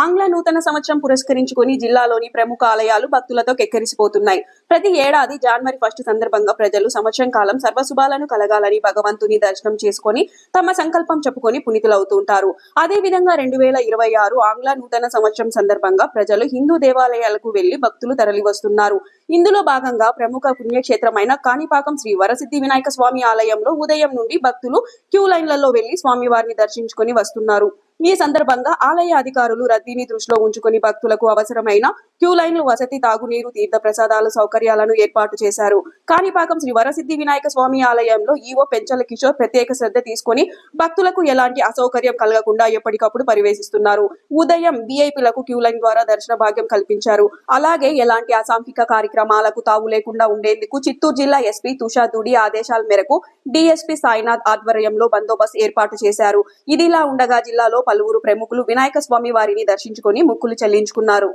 ఆంగ్ల నూతన సంవత్సరం పురస్కరించుకుని జిల్లాలోని ప్రముఖ ఆలయాలు భక్తులతో కెక్కిరిసిపోతున్నాయి. ప్రతి ఏడాది జనవరి 1 సందర్భంగా ప్రజలు సంవత్సరం కాలం సర్వశుభాలను కలగాలని భగవంతుని దర్శనం చేసుకుని తమ సంకల్పం చెప్పుకొని పునీతులవుతుంటారు. అదేవిధంగా 2026 ఆంగ్ల నూతన సంవత్సరం సందర్భంగా ప్రజలు హిందూ దేవాలయాలకు వెళ్లి భక్తులు తరలివస్తున్నారు. ఇందులో భాగంగా ప్రముఖ పుణ్యక్షేత్రమైన కాణిపాకం శ్రీ వరసిద్ధి వినాయక స్వామి ఆలయంలో ఉదయం నుండి భక్తులు క్యూ లైన్లలో వెళ్లి స్వామివారిని దర్శించుకుని వస్తున్నారు. ఈ సందర్భంగా ఆలయ అధికారులు రద్దీని దృష్టిలో ఉంచుకుని భక్తులకు అవసరమైన క్యూ లైన్లు, వసతి, తాగునీరు, తీర్థ ప్రసాదాల సౌకర్యాలను ఏర్పాటు చేశారు. కాణిపాకం శ్రీ వరసిద్ధి వినాయక స్వామి ఆలయంలో ఈవో పెంచల కిషోర్ ప్రత్యేక శ్రద్ధ తీసుకుని భక్తులకు ఎలాంటి అసౌకర్యం కలగకుండా ఎప్పటికప్పుడు పర్యవేక్షిస్తున్నారు. ఉదయం వీఐపీలకు క్యూ లైన్ ద్వారా దర్శన భాగ్యం కల్పించారు. అలాగే ఎలాంటి అసాంఘిక కార్యక్రమాలకు తావు లేకుండా ఉండేందుకు చిత్తూరు జిల్లా ఎస్పీ తుషార్ దుడి ఆదేశాల మేరకు డీఎస్పీ సాయినాథ్ ఆధ్వర్యంలో బందోబస్తు ఏర్పాటు చేశారు. ఇదిలా ఉండగా జిల్లాలో పలువురు ప్రముఖులు వినాయక స్వామి వారిని దర్శించుకుని మొక్కులు చెల్లించుకున్నారు.